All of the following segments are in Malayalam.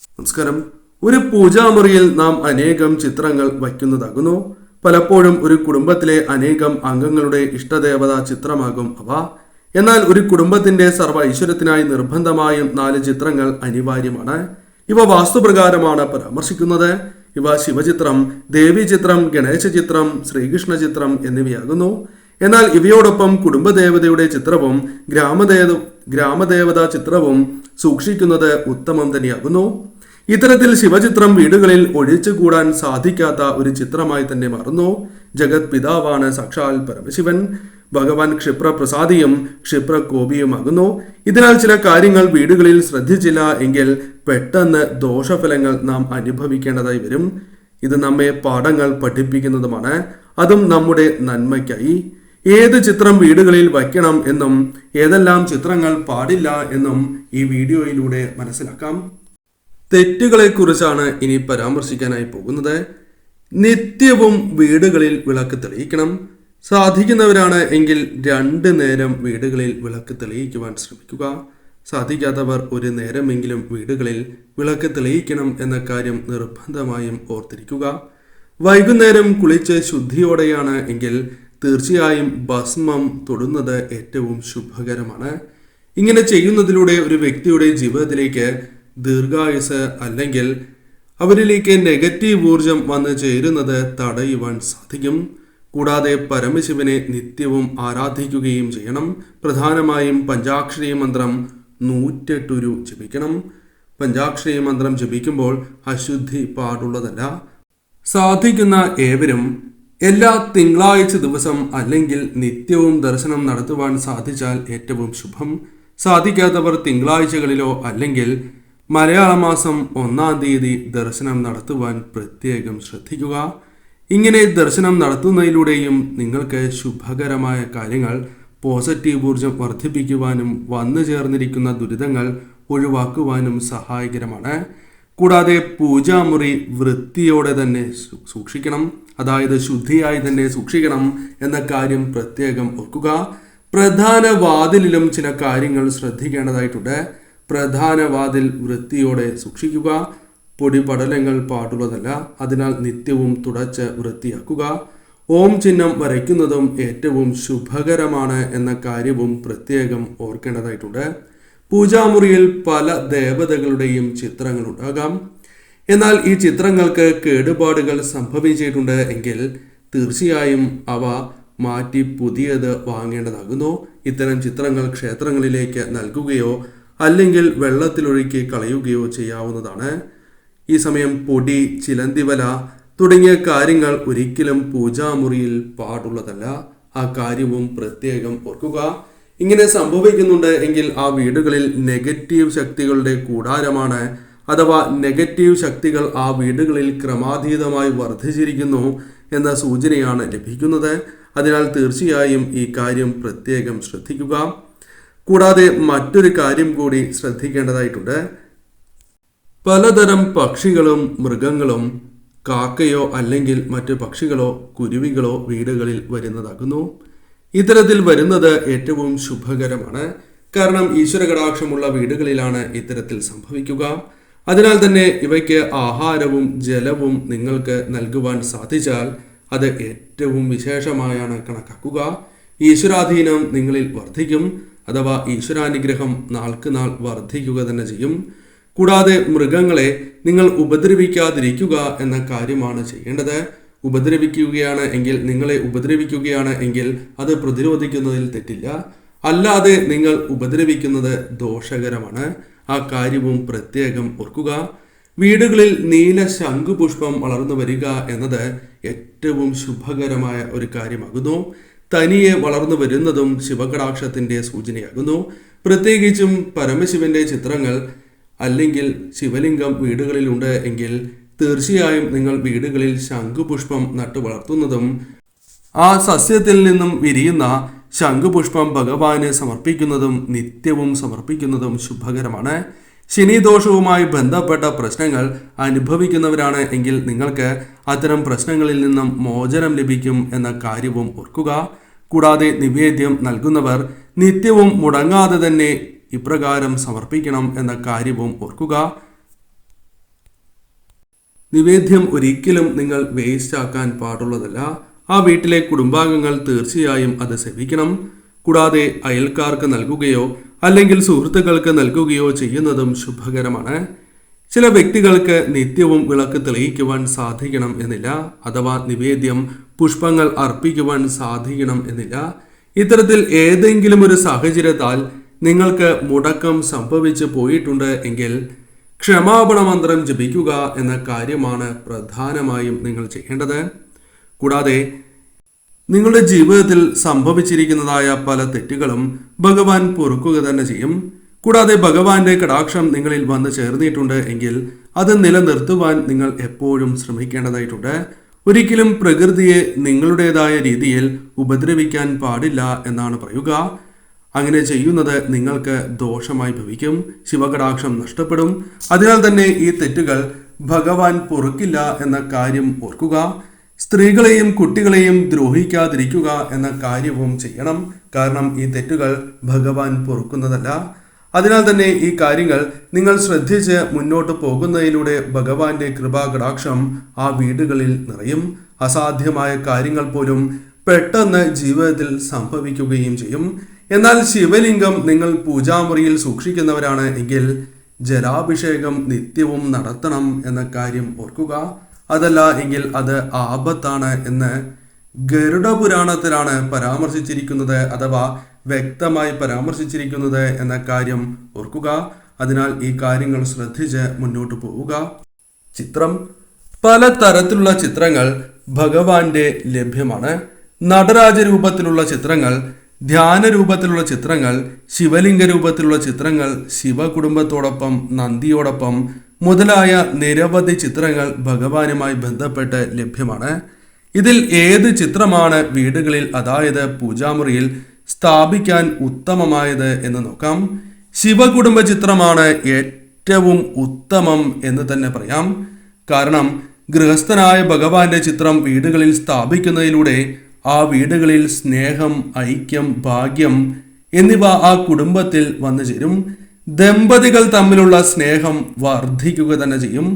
നമസ്കാരം. ഒരു പൂജാമുറിയിൽ നാം അനേകം ചിത്രങ്ങൾ വയ്ക്കുന്നതാകുന്നു. പലപ്പോഴും ഒരു കുടുംബത്തിലെ അനേകം അംഗങ്ങളുടെ ഇഷ്ടദേവതാ ചിത്രമാകും അവ. എന്നാൽ ഒരു കുടുംബത്തിന്റെ സർവ്വ ഐശ്വര്യത്തിനായി നിർബന്ധമായും 4 ചിത്രങ്ങൾ അനിവാര്യമാണ്. ഇവ വാസ്തുപ്രകാരമാണ് പരാമർശിക്കുന്നത്. ഇവ ശിവചിത്രം, ദേവി ചിത്രം, ഗണേശ ചിത്രം, ശ്രീകൃഷ്ണ ചിത്രം എന്നിവയാകുന്നു. എന്നാൽ ഇവയോടൊപ്പം കുടുംബദേവതയുടെ ചിത്രവും ഗ്രാമദേവതാ ചിത്രവും സൂക്ഷിക്കുന്നത് ഉത്തമം തന്നെയാകുന്നു. ഇത്തരത്തിൽ ശിവചിത്രം വീടുകളിൽ ഒഴിച്ചുകൂടാൻ സാധിക്കാത്ത ഒരു ചിത്രമായി തന്നെ മാറുന്നു. ജഗത് പിതാവാണ് സാക്ഷാൽ പരമശിവൻ. ഭഗവാൻ ക്ഷിപ്രപ്രസാദിയും ക്ഷിപ്രകോപിയുമാകുന്നു. ഇതിനാൽ ചില കാര്യങ്ങൾ വീടുകളിൽ ശ്രദ്ധിച്ചില്ല എങ്കിൽ പെട്ടെന്ന് ദോഷഫലങ്ങൾ നാം അനുഭവിക്കേണ്ടതായി വരും. ഇത് നമ്മെ പാഠങ്ങൾ പഠിപ്പിക്കുന്നതുമാണ്, അതും നമ്മുടെ നന്മയ്ക്കായി. ഏത് ചിത്രം വീടുകളിൽ വയ്ക്കണം എന്നും ഏതെല്ലാം ചിത്രങ്ങൾ പാടില്ല എന്നും ഈ വീഡിയോയിലൂടെ മനസ്സിലാക്കാം. തെറ്റുകളെ കുറിച്ചാണ് ഇനി പരാമർശിക്കാനായി പോകുന്നത്. നിത്യവും വീടുകളിൽ വിളക്ക് തെളിയിക്കണം. സാധിക്കുന്നവരാണ് എങ്കിൽ 2 നേരം വീടുകളിൽ വിളക്ക് തെളിയിക്കുവാൻ ശ്രമിക്കുക. സാധിക്കാത്തവർ ഒരു നേരമെങ്കിലും വീടുകളിൽ വിളക്ക് തെളിയിക്കണം എന്ന കാര്യം നിർബന്ധമായും ഓർത്തിരിക്കുക. വൈകുന്നേരം കുളിച്ച് ശുദ്ധിയോടെയാണ് എങ്കിൽ തീർച്ചയായും ഭസ്മം തൊടുന്നത് ഏറ്റവും ശുഭകരമാണ്. ഇങ്ങനെ ചെയ്യുന്നതിലൂടെ ഒരു വ്യക്തിയുടെ ജീവിതത്തിലേക്ക് ദീർഘായുസ് അല്ലെങ്കിൽ അവരിലേക്ക് നെഗറ്റീവ് ഊർജം വന്നു ചേരുന്നത് തടയുവാൻ സാധിക്കും. കൂടാതെ പരമശിവനെ നിത്യവും ആരാധിക്കുകയും ചെയ്യണം. പ്രധാനമായും പഞ്ചാക്ഷരി മന്ത്രം 108 ജപിക്കണം. പഞ്ചാക്ഷരി മന്ത്രം ജപിക്കുമ്പോൾ അശുദ്ധി പാടുള്ളതല്ല. സാധിക്കുന്ന ഏവരും എല്ലാ തിങ്കളാഴ്ച ദിവസം അല്ലെങ്കിൽ നിത്യവും ദർശനം നടത്തുവാൻ സാധിച്ചാൽ ഏറ്റവും ശുഭം. സാധിക്കാത്തവർ തിങ്കളാഴ്ചകളിലോ അല്ലെങ്കിൽ മലയാള മാസം 1-ാം തീയതി ദർശനം നടത്തുവാൻ പ്രത്യേകം ശ്രദ്ധിക്കുക. ഇങ്ങനെ ദർശനം നടത്തുന്നതിലൂടെയും നിങ്ങൾക്ക് ശുഭകരമായ കാര്യങ്ങൾ, പോസിറ്റീവ് ഊർജം വർദ്ധിപ്പിക്കുവാനും വന്നു ചേർന്നിരിക്കുന്ന ദുരിതങ്ങൾ ഒഴിവാക്കുവാനും സഹായകരമാണ്. കൂടാതെ പൂജാമുറി വൃത്തിയോടെ തന്നെ സൂക്ഷിക്കണം, അതായത് ശുദ്ധിയായി തന്നെ സൂക്ഷിക്കണം എന്ന കാര്യം പ്രത്യേകം ഓർക്കുക. പ്രധാന വാതിലിലും ചില കാര്യങ്ങൾ ശ്രദ്ധിക്കേണ്ടതായിട്ടുണ്ട്. പ്രധാന വാതിൽ വൃത്തിയോടെ സൂക്ഷിക്കുക. പൊടിപടലങ്ങൾ പാടുള്ളതല്ല, അതിനാൽ നിത്യവും തുടച്ച് വൃത്തിയാക്കുക. ഓം ചിഹ്നം വരയ്ക്കുന്നതും ഏറ്റവും ശുഭകരമാണ് എന്ന കാര്യവും പ്രത്യേകം ഓർക്കേണ്ടതായിട്ടുണ്ട്. പൂജാമുറിയിൽ പല ദേവതകളുടെയും ചിത്രങ്ങൾ ഉണ്ടാകാം. എന്നാൽ ഈ ചിത്രങ്ങൾക്ക് കേടുപാടുകൾ സംഭവിച്ചിട്ടുണ്ട് എങ്കിൽ തീർച്ചയായും അവ മാറ്റി പുതിയത് വാങ്ങേണ്ടതാകുന്നു. ഇത്തരം ചിത്രങ്ങൾ ക്ഷേത്രങ്ങളിലേക്ക് നൽകുകയോ അല്ലെങ്കിൽ വെള്ളത്തിലൊഴുക്കി കളയുകയോ ചെയ്യാവുന്നതാണ്. ഈ സമയം പൊടി, ചിലന്തിവല തുടങ്ങിയ കാര്യങ്ങൾ ഒരിക്കലും പൂജാമുറിയിൽ പാടുള്ളതല്ല. ആ കാര്യവും പ്രത്യേകം ഓർക്കുക. ഇങ്ങനെ സംഭവിക്കുന്നുണ്ട് എങ്കിൽ ആ വീടുകളിൽ നെഗറ്റീവ് ശക്തികളുടെ കൂടാരമാണ്, അഥവാ നെഗറ്റീവ് ശക്തികൾ ആ വീടുകളിൽ ക്രമാതീതമായി വർദ്ധിച്ചിരിക്കുന്നു എന്ന സൂചനയാണ് ലഭിക്കുന്നത്. അതിനാൽ തീർച്ചയായും ഈ കാര്യം പ്രത്യേകം ശ്രദ്ധിക്കുക. കൂടാതെ മറ്റൊരു കാര്യം കൂടി ശ്രദ്ധിക്കേണ്ടതായിട്ടുണ്ട്. പലതരം പക്ഷികളും മൃഗങ്ങളും, കാക്കയോ അല്ലെങ്കിൽ മറ്റു പക്ഷികളോ കുരുവികളോ വീടുകളിൽ വരുന്നതാകുന്നു. ഇത്തരത്തിൽ വരുന്നത് ഏറ്റവും ശുഭകരമാണ്. കാരണം ഈശ്വര കടാക്ഷമുള്ള വീടുകളിലാണ് ഇത്തരത്തിൽ സംഭവിക്കുക. അതിനാൽ തന്നെ ഇവയ്ക്ക് ആഹാരവും ജലവും നിങ്ങൾക്ക് നൽകുവാൻ സാധിച്ചാൽ അത് ഏറ്റവും വിശേഷമായാണ് കണക്കാക്കുക. ഈശ്വരാധീനം നിങ്ങളിൽ വർദ്ധിക്കും, അഥവാ ഈശ്വരാനുഗ്രഹം നാൾക്ക് നാൾ വർദ്ധിക്കുക തന്നെ ചെയ്യും. കൂടാതെ മൃഗങ്ങളെ നിങ്ങൾ ഉപദ്രവിക്കാതിരിക്കുക എന്ന കാര്യമാണ് ചെയ്യേണ്ടത്. നിങ്ങളെ ഉപദ്രവിക്കുകയാണ് എങ്കിൽ അത് പ്രതിരോധിക്കുന്നതിൽ തെറ്റില്ല. അല്ലാതെ നിങ്ങൾ ഉപദ്രവിക്കുന്നത് ദോഷകരമാണ്. ആ കാര്യവും പ്രത്യേകം ഓർക്കുക. വീടുകളിൽ നീല ശംഖുപുഷ്പം വളർന്നു വരിക എന്നത് ഏറ്റവും ശുഭകരമായ ഒരു കാര്യമാകുന്നു. തനിയെ വളർന്നു വരുന്നതും ശിവകടാക്ഷത്തിന്റെ സൂചനയാകുന്നു. പ്രത്യേകിച്ചും പരമശിവന്റെ ചിത്രങ്ങൾ അല്ലെങ്കിൽ ശിവലിംഗം വീടുകളിലുണ്ട് എങ്കിൽ തീർച്ചയായും നിങ്ങൾ വീടുകളിൽ ശംഖുപുഷ്പം നട്ടു വളർത്തുന്നതും ആ സസ്യത്തിൽ നിന്നും വിരിയുന്ന ശംഖുപുഷ്പം ഭഗവാന് സമർപ്പിക്കുന്നതും നിത്യവും സമർപ്പിക്കുന്നതും ശുഭകരമാണ്. ശനിദോഷവുമായി ബന്ധപ്പെട്ട പ്രശ്നങ്ങൾ അനുഭവിക്കുന്നവരാണ് എങ്കിൽ നിങ്ങൾക്ക് അത്തരം പ്രശ്നങ്ങളിൽ നിന്നും മോചനം ലഭിക്കും എന്ന കാര്യവും ഓർക്കുക. കൂടാതെ നിവേദ്യം നൽകുന്നവർ നിത്യവും മുടങ്ങാതെ തന്നെ ഇപ്രകാരം സമർപ്പിക്കണം എന്ന കാര്യവും ഓർക്കുക. നിവേദ്യം ഒരിക്കലും നിങ്ങൾ വേസ്റ്റ് ആക്കാൻ പാടുള്ളതല്ല. ആ വീട്ടിലെ കുടുംബാംഗങ്ങൾ തീർച്ചയായും അത് സേവിക്കണം. കൂടാതെ അയൽക്കാർക്ക് നൽകുകയോ അല്ലെങ്കിൽ സുഹൃത്തുക്കൾക്ക് നൽകുകയോ ചെയ്യുന്നതും ശുഭകരമാണ്. ചില വ്യക്തികൾക്ക് നിത്യവും വിളക്ക് തെളിയിക്കുവാൻ സാധിക്കണം എന്നില്ല, അഥവാ നിവേദ്യം പുഷ്പങ്ങൾ അർപ്പിക്കുവാൻ സാധിക്കണം എന്നില്ല. ഇത്തരത്തിൽ ഏതെങ്കിലും ഒരു സാഹചര്യത്താൽ നിങ്ങൾക്ക് മുടക്കം സംഭവിച്ചു പോയിട്ടുണ്ട് എങ്കിൽ ക്ഷമാപണ മന്ത്രം ജപിക്കുക എന്ന കാര്യമാണ് പ്രധാനമായും നിങ്ങൾ ചെയ്യേണ്ടത്. കൂടാതെ നിങ്ങളുടെ ജീവിതത്തിൽ സംഭവിച്ചിരിക്കുന്നതായ പല തെറ്റുകളും ഭഗവാൻ പൊറുക്കുക തന്നെ ചെയ്യും. കൂടാതെ ഭഗവാന്റെ കടാക്ഷം നിങ്ങളിൽ വന്നു ചേർന്നിട്ടുണ്ട് എങ്കിൽ അത് നിലനിർത്തുവാൻ നിങ്ങൾ എപ്പോഴും ശ്രമിക്കേണ്ടതായിട്ടുണ്ട്. ഒരിക്കലും പ്രകൃതിയെ നിങ്ങളുടേതായ രീതിയിൽ ഉപദ്രവിക്കാൻ പാടില്ല എന്നാണ് പറയുക. അങ്ങനെ ചെയ്യുന്നത് നിങ്ങൾക്ക് ദോഷമായി ഭവിക്കും, ശിവകടാക്ഷം നഷ്ടപ്പെടും. അതിനാൽ തന്നെ ഈ തെറ്റുകൾ ഭഗവാൻ പൊറുക്കില്ല എന്ന കാര്യം ഓർക്കുക. സ്ത്രീകളെയും കുട്ടികളെയും ദ്രോഹിക്കാതിരിക്കുക എന്ന കാര്യവും ചെയ്യണം. കാരണം ഈ തെറ്റുകൾ ഭഗവാൻ പൊറുക്കുന്നതല്ല. അതിനാൽ തന്നെ ഈ കാര്യങ്ങൾ നിങ്ങൾ ശ്രദ്ധിച്ച് മുന്നോട്ട് പോകുന്നതിലൂടെ ഭഗവാന്റെ കൃപാകടാക്ഷം ആ വീടുകളിൽ നിറയും. അസാധ്യമായ കാര്യങ്ങൾ പോലും പെട്ടെന്ന് ജീവിതത്തിൽ സംഭവിക്കുകയും ചെയ്യും. എന്നാൽ ശിവലിംഗം നിങ്ങൾ പൂജാമുറിയിൽ സൂക്ഷിക്കുന്നവരാണ് എങ്കിൽ ജലാഭിഷേകം നിത്യവും നടത്തണം എന്ന കാര്യം ഓർക്കുക. അതല്ല എങ്കിൽ അത് ആപത്താണ് എന്ന് ഗരുഡ പുരാണത്തിലാണ് പരാമർശിച്ചിരിക്കുന്നത്, അഥവാ വ്യക്തമായി പരാമർശിച്ചിരിക്കുന്നത് എന്ന കാര്യം ഓർക്കുക. അതിനാൽ ഈ കാര്യങ്ങൾ ശ്രദ്ധിച്ച് മുന്നോട്ട് പോവുക. ചിത്രം. പല തരത്തിലുള്ള ചിത്രങ്ങൾ ഭഗവാന്റെ ലഭ്യമാണ്. നടരാജ രൂപത്തിലുള്ള ചിത്രങ്ങൾ, ധ്യാന രൂപത്തിലുള്ള ചിത്രങ്ങൾ, ശിവലിംഗ രൂപത്തിലുള്ള ചിത്രങ്ങൾ, ശിവകുടുംബത്തോടൊപ്പം നന്ദിയോടൊപ്പം മുതലായ നിരവധി ചിത്രങ്ങൾ ഭഗവാനുമായി ബന്ധപ്പെട്ട് ലഭ്യമാണ്. ഇതിൽ ഏത് ചിത്രമാണ് വീടുകളിൽ, അതായത് പൂജാമുറിയിൽ സ്ഥാപിക്കാൻ ഉത്തമമായത് എന്ന് നോക്കാം. ശിവകുടുംബ ചിത്രമാണ് ഏറ്റവും ഉത്തമം എന്ന് തന്നെ പറയാം. കാരണം ഗൃഹസ്ഥനായ ഭഗവാന്റെ ചിത്രം വീടുകളിൽ സ്ഥാപിക്കുന്നതിലൂടെ ആ വീടുകളിൽ സ്നേഹം, ഐക്യം, ഭാഗ്യം എന്നിവ ആ കുടുംബത്തിൽ വന്നു ചേരും. ദമ്പതികൾ തമ്മിലുള്ള സ്നേഹം വർദ്ധിക്കുക തന്നെ ചെയ്യും.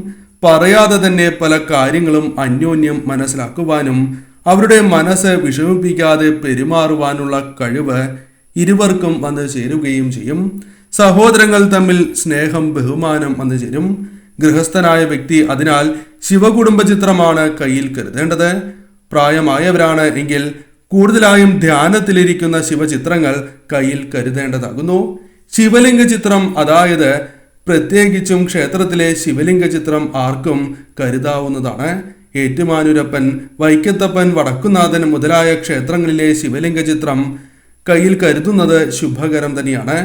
പറയാതെ തന്നെ പല കാര്യങ്ങളും അന്യോന്യം മനസ്സിലാക്കുവാനും അവരുടെ മനസ്സ് വിഷമിപ്പിക്കാതെ പെരുമാറുവാനുള്ള കഴിവ് ഇരുവർക്കും വന്നു ചേരുകയും ചെയ്യും. സഹോദരങ്ങൾ തമ്മിൽ സ്നേഹം, ബഹുമാനം വന്നു ചേരും. ഗൃഹസ്ഥനായ വ്യക്തി അതിനാൽ ശിവകുടുംബ ചിത്രമാണ് കയ്യിൽ കരുതേണ്ടത്. പ്രായമായവരാണ് എങ്കിൽ കൂടുതലായും ധ്യാനത്തിലിരിക്കുന്ന ശിവചിത്രങ്ങൾ കയ്യിൽ കരുതേണ്ടതാകുന്നു. ശിവലിംഗ ചിത്രം, അതായത് പ്രത്യേകിച്ചും ക്ഷേത്രത്തിലെ ശിവലിംഗ ചിത്രം ആർക്കും കരുതാവുന്നതാണ്. ഏറ്റുമാനൂരപ്പൻ, വൈക്കത്തപ്പൻ, വടക്കുന്നാഥൻ മുതലായ ക്ഷേത്രങ്ങളിലെ ശിവലിംഗ ചിത്രം കയ്യിൽ കരുതുന്നത് ശുഭകരം തന്നെയാണ്.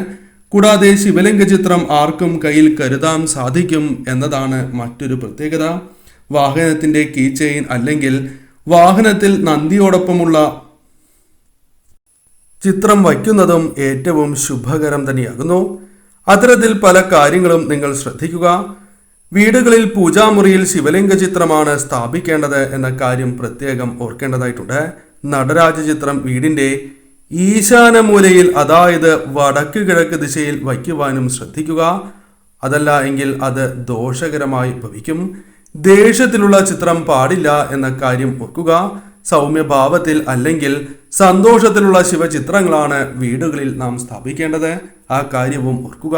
കൂടാതെ ശിവലിംഗ ചിത്രം ആർക്കും കയ്യിൽ കരുതാൻ സാധിക്കും എന്നതാണ് മറ്റൊരു പ്രത്യേകത. വാഹനത്തിന്റെ കീ ചെയിൻ അല്ലെങ്കിൽ വാഹനത്തിൽ നന്ദിയോടൊപ്പമുള്ള ചിത്രം വയ്ക്കുന്നതും ഏറ്റവും ശുഭകരം തന്നെയാകുന്നു. അത്തരത്തിൽ പല കാര്യങ്ങളും നിങ്ങൾ ശ്രദ്ധിക്കുക. വീടുകളിൽ പൂജാമുറിയിൽ ശിവലിംഗ ചിത്രമാണ് സ്ഥാപിക്കേണ്ടത് എന്ന കാര്യം പ്രത്യേകം ഓർക്കേണ്ടതായിട്ടുണ്ട്. നടരാജ ചിത്രം വീടിന്റെ ഈശാന മൂലയിൽ, അതായത് വടക്ക് കിഴക്ക് ദിശയിൽ വയ്ക്കുവാനും ശ്രദ്ധിക്കുക. അതല്ല എങ്കിൽ അത് ദോഷകരമായി ഭവിക്കും. ദേഷ്യത്തിലുള്ള ചിത്രം പാടില്ല എന്ന കാര്യം ഓർക്കുക. സൗമ്യഭാവത്തിൽ അല്ലെങ്കിൽ സന്തോഷത്തിലുള്ള ശിവചിത്രങ്ങളാണ് വീടുകളിൽ നാം സ്ഥാപിക്കേണ്ടത്. ആ കാര്യവും ഓർക്കുക.